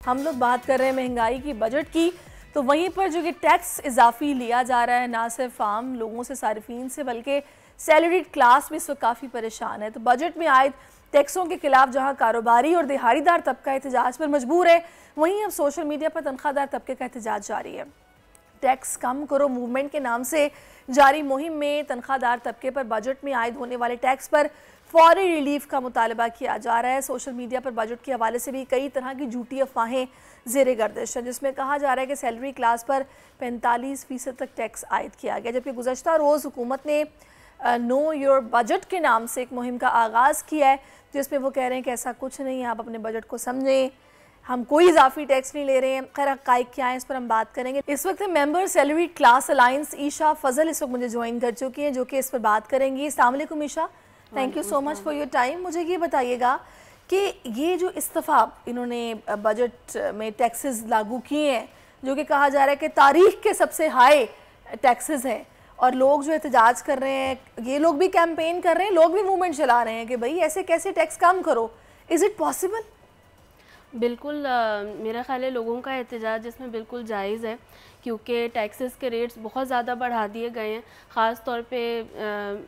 हम लोग बात कर रहे हैं महंगाई की, बजट की, तो वहीं पर जो कि टैक्स इजाफी लिया जा रहा है ना सिर्फ आम लोगों से, सारिफीन से, बल्कि सैलरीड क्लास भी इस वक्त काफ़ी परेशान है। तो बजट में आए टैक्सों के खिलाफ जहां कारोबारी और दिहाड़ीदार तबका एहतजाज पर मजबूर है, वहीं अब सोशल मीडिया पर तनख्वाहदार तबके का एहतजाज जारी है। टैक्स कम करो मूवमेंट के नाम से जारी मुहिम में तनख्वाहदार तबके पर बजट में आयद होने वाले टैक्स पर फौरी रिलीफ का मुतालबा किया जा रहा है। सोशल मीडिया पर बजट के हवाले से भी कई तरह की झूठी अफवाहें ज़ेरे गर्दिश हैं, जिसमें कहा जा रहा है कि सैलरी क्लास पर 45% तक टैक्स आयद किया गया, जबकि गुज़श्ता रोज़ हुकूमत ने नो योर बजट के नाम से एक मुहिम का आगाज़ किया है, जिसमें वो कह रहे हैं कि ऐसा कुछ नहीं है, आप अपने बजट को समझें, हम कोई इजाफी टैक्स नहीं ले रहे हैं। खैर हक़ाइक़ क्या है इस पर हम बात करेंगे। इस वक्त member salary class alliance Isha Fazal इस वक्त मुझे ज्वाइन कर चुकी हैं, जो कि इस पर बात करेंगी। अस्सलाम वालेकुम Isha, thank you so much for your time. मुझे ये बताइएगा कि ये जो इस्तफ़ा इन्होंने बजट में टैक्सेस लागू किए हैं, जो कि कहा जा रहा है कि तारीख के सबसे हाई टैक्सेस हैं, और लोग जो एहतजाज कर रहे हैं, ये लोग भी कैंपेन कर रहे हैं, लोग भी मूवमेंट चला रहे हैं कि भाई ऐसे कैसे टैक्स कम करो, इज़ इट पॉसिबल? बिल्कुल मेरा ख़्याल है लोगों का एहतजाज इसमें बिल्कुल जायज़ है, क्योंकि टैक्सेस के रेट्स बहुत ज़्यादा बढ़ा दिए गए हैं। ख़ास तौर पे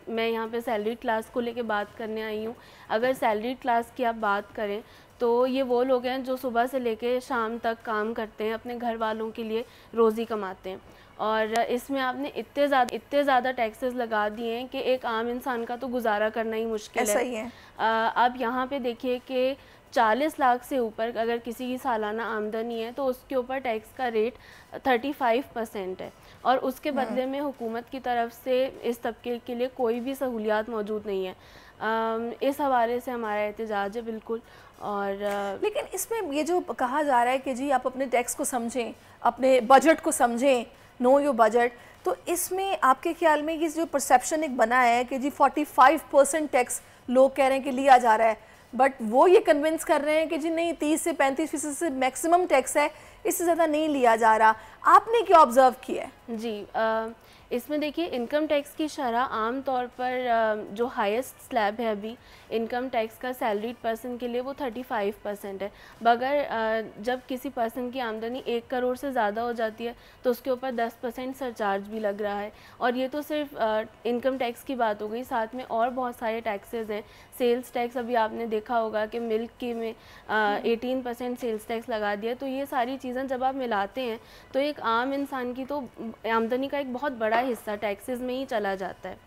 मैं यहाँ पे सैलरी क्लास को लेके बात करने आई हूँ। अगर सैलरी क्लास की आप बात करें तो ये वो लोग हैं जो सुबह से लेके शाम तक काम करते हैं, अपने घर वालों के लिए रोज़ी कमाते हैं, और इसमें आपने इतने ज़्यादा टैक्सेस लगा दिए हैं कि एक आम इंसान का तो गुजारा करना ही मुश्किल है। आप यहाँ पे देखिए कि 40 लाख से ऊपर अगर किसी की सालाना आमदनी है तो उसके ऊपर टैक्स का रेट 35% है, और उसके बदले में हुकूमत की तरफ से इस तबके के लिए कोई भी सहूलियात मौजूद नहीं है। इस हवाले से हमारा एहतजाज है बिल्कुल। और लेकिन इसमें ये जो कहा जा रहा है कि जी आप अपने टैक्स को समझें, अपने बजट को समझें, नो योर बजट, तो इसमें आपके ख्याल में ये जो परसेप्शन एक बना है कि जी 45% टैक्स लोग कह रहे हैं कि लिया जा रहा है, बट वो ये कन्विंस कर रहे हैं कि जी नहीं 30 से 35% से मैक्सिमम टैक्स है, इससे ज़्यादा नहीं लिया जा रहा। आपने क्या ऑब्ज़र्व किया है? जी इसमें देखिए इनकम टैक्स की शरह आम तौर पर जो हाईएस्ट स्लैब है अभी इनकम टैक्स का सैलरीड पर्सन के लिए वो 35% है, मगर जब किसी पर्सन की आमदनी 1 करोड़ से ज़्यादा हो जाती है तो उसके ऊपर 10% सरचार्ज भी लग रहा है। और ये तो सिर्फ इनकम टैक्स की बात हो गई, साथ में और बहुत सारे टैक्सेस हैं। सेल्स टैक्स अभी आपने देखा होगा कि मिल्क के में 18% सेल्स टैक्स लगा दिया। तो ये सारी चीज़ें जब आप मिलाते हैं तो एक आम इंसान की तो आमदनी का एक बहुत बड़ा हिस्सा टैक्सेस में ही चला जाता है।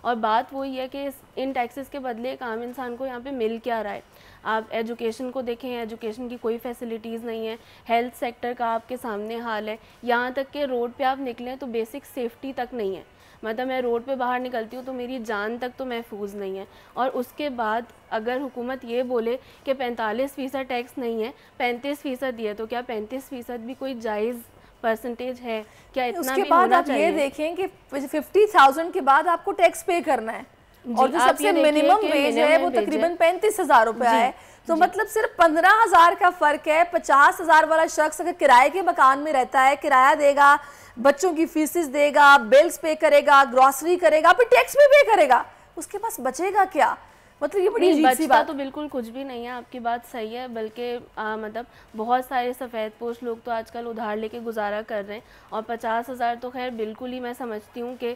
और बात वही है कि इन टैक्सेस के बदले एक आम इंसान को यहाँ पे मिल क्या रहा है। आप एजुकेशन को देखें, एजुकेशन की कोई फैसिलिटीज़ नहीं है। हेल्थ सेक्टर का आपके सामने हाल है, यहाँ तक कि रोड पे आप निकलें तो बेसिक सेफ्टी तक नहीं है। मतलब मैं रोड पे बाहर निकलती हूँ तो मेरी जान तक तो महफूज नहीं है। और उसके बाद अगर हुकूमत ये बोले कि 45% टैक्स नहीं है, 35% है, तो क्या 35% भी कोई जायज़ परसेंटेज है? क्या इतना उसके भी बाद होना आप चाहिए? ये देखें कि 50,000 के बाद आपको टैक्स पे करना है, और जो सबसे मिनिमम वेज है वो तकरीबन 35,000 रुपया है। तो मतलब सिर्फ 15,000 का फ़र्क है। 50,000 वाला शख्स अगर किराए के मकान में रहता है, किराया देगा, बच्चों की फीसेस देगा, बिल्स पे करेगा, ग्रॉसरी करेगा, फिर टैक्स भी पे करेगा, उसके पास बचेगा क्या? मतलब ये बड़ी अजीब सी बात। तो बिल्कुल कुछ भी नहीं है, आपकी बात सही है। बल्कि मतलब बहुत सारे सफ़ेद पोश लोग तो आजकल उधार लेके गुजारा कर रहे हैं, और 50,000 तो खैर बिल्कुल ही मैं समझती हूँ कि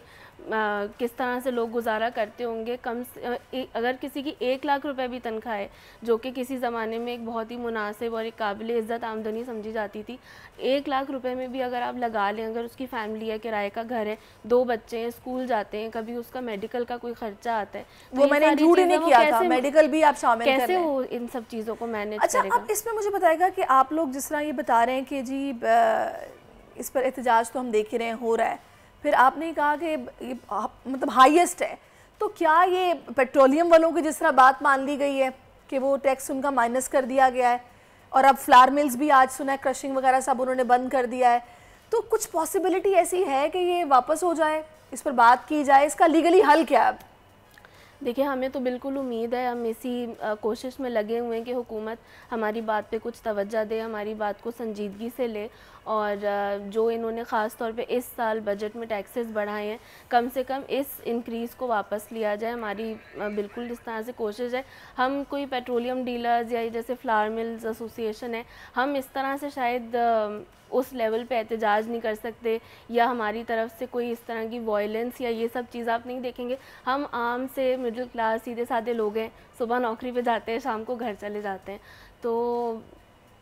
किस तरह से लोग गुजारा करते होंगे। अगर किसी की 1 लाख रुपए भी तनख्वाह है, जो कि किसी ज़माने में एक बहुत ही मुनासिब और एक काबिल इज़्ज़त आमदनी समझी जाती थी, 1 लाख रुपए में भी अगर आप लगा लें, अगर उसकी फैमिली है, किराए का घर है, 2 बच्चे हैं, स्कूल जाते हैं, कभी उसका मेडिकल का कोई खर्चा आता है, तो वो मैंने इंक्लूड नहीं किया था, मेडिकल भी आप शामिल कैसे हो इन सब चीज़ों को मैनेज अच्छा करेगा? अब इसमें मुझे बताएगा कि आप लोग जिस तरह ये बता रहे हैं कि जी इस पर एहतजाज तो हम देख ही रहे हैं हो रहा है, फिर आपने कहा कि ये मतलब हाईएस्ट है, तो क्या ये पेट्रोलियम वालों की जिस तरह बात मान ली गई है कि वो टैक्स उनका माइनस कर दिया गया है, और अब फ्लावर मिल्स भी आज सुना है क्रशिंग वगैरह सब उन्होंने बंद कर दिया है, तो कुछ पॉसिबिलिटी ऐसी है कि ये वापस हो जाए, इस पर बात की जाए, इसका लीगली हल क्या है? देखिए, हमें तो बिल्कुल उम्मीद है, हम इसी कोशिश में लगे हुए हैं कि हुकूमत हमारी बात पे कुछ तवज्जो दे, हमारी बात को संजीदगी से ले, और जो इन्होंने ख़ास तौर पे इस साल बजट में टैक्सेस बढ़ाए हैं, कम से कम इस इंक्रीज़ को वापस लिया जाए। हमारी बिल्कुल इस तरह से कोशिश है। हम कोई पेट्रोलियम डीलर्स या जैसे फ्लावर मिल्स एसोसिएशन है, हम इस तरह से शायद उस लेवल पे एहतजाज नहीं कर सकते, या हमारी तरफ से कोई इस तरह की वॉयलेंस या ये सब चीज़ आप नहीं देखेंगे। हम आम से मिडिल क्लास सीधे साधे लोग हैं, सुबह नौकरी पे जाते हैं, शाम को घर चले जाते हैं। तो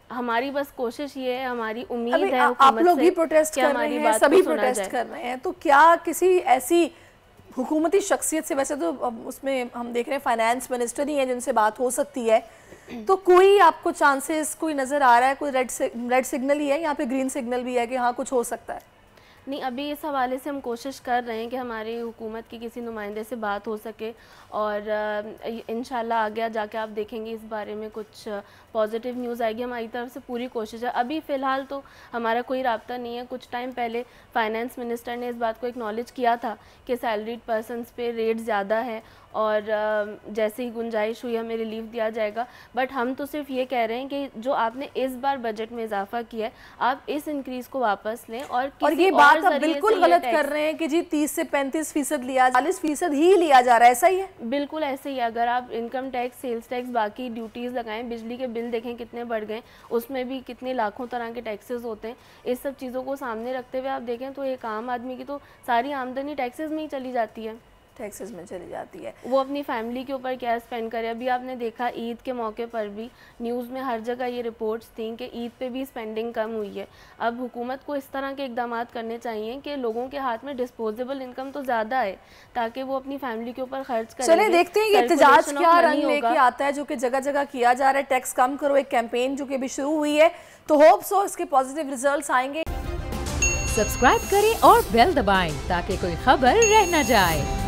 हमारी बस कोशिश ये है, हमारी उम्मीद है आप लोग भी प्रोटेस्ट कर रहे हैं, सभी प्रोटेस्ट कर रहे हैं, तो क्या किसी ऐसी हुकूमती शख्सियत से, वैसे तो उसमें हम देख रहे हैं फाइनेंस मिनिस्टर ही हैं जिनसे बात हो सकती है, तो कोई आपको चांसेस कोई नज़र आ रहा है, कोई रेड सिग्नल ही है, यहाँ पे ग्रीन सिग्नल भी है कि हाँ कुछ हो सकता है? नहीं, अभी इस हवाले से हम कोशिश कर रहे हैं कि हमारी हुकूमत की किसी नुमाइंदे से बात हो सके, और इंशाल्लाह आगे जाके आप देखेंगे इस बारे में कुछ पॉजिटिव न्यूज़ आएगी। हमारी तरफ से पूरी कोशिश है। अभी फ़िलहाल तो हमारा कोई राब्ता नहीं है। कुछ टाइम पहले फाइनेंस मिनिस्टर ने इस बात को एक्नॉलेज किया था कि सैलरीड पर्सनस पे रेट ज़्यादा है, और जैसे ही गुंजाइश हुई हमें रिलीफ दिया जाएगा। बट हम तो सिर्फ ये कह रहे हैं कि जो आपने इस बार बजट में इजाफा किया है, आप इस इंक्रीज़ को वापस लें, और ये बात आप बिल्कुल गलत कर रहे हैं कि जी 30 से 35% लिया, 40% ही लिया जा रहा है, ऐसा ही है? बिल्कुल ऐसे ही। अगर आप इनकम टैक्स, सेल्स टैक्स, बाकी ड्यूटीज़ लगाएं, बिजली के बिल देखें कितने बढ़ गए, उसमें भी कितने लाखों तरह के टैक्सेस होते हैं। इस सब चीज़ों को सामने रखते हुए आप देखें तो एक आम आदमी की तो सारी आमदनी टैक्सेस में ही चली जाती है, टैक्सेस में चली जाती है। वो अपनी फैमिली के ऊपर क्या स्पेंड करे। अभी आपने देखा ईद के मौके पर भी न्यूज़ में हर जगह ये रिपोर्ट्स थी कि ईद पे भी स्पेंडिंग कम हुई है। अब हुकूमत को इस तरह के इकदाम करने चाहिए कि लोगों के हाथ में डिस्पोजेबल इनकम तो ज़्यादा है, ताकि वो अपनी फैमिली के ऊपर खर्च करें। चलिए देखते हैं ये एहतजाज क्या रंग लेके आता है, जो कि जगह जगह किया जा रहा है। टैक्स कम करो एक कैंपेन जो कि अभी शुरू हुई है, तो होप सो इसके पॉजिटिव रिजल्ट्स आएंगे। सब्सक्राइब करें और बेल दबाएं ताकि कोई खबर रह न जाए।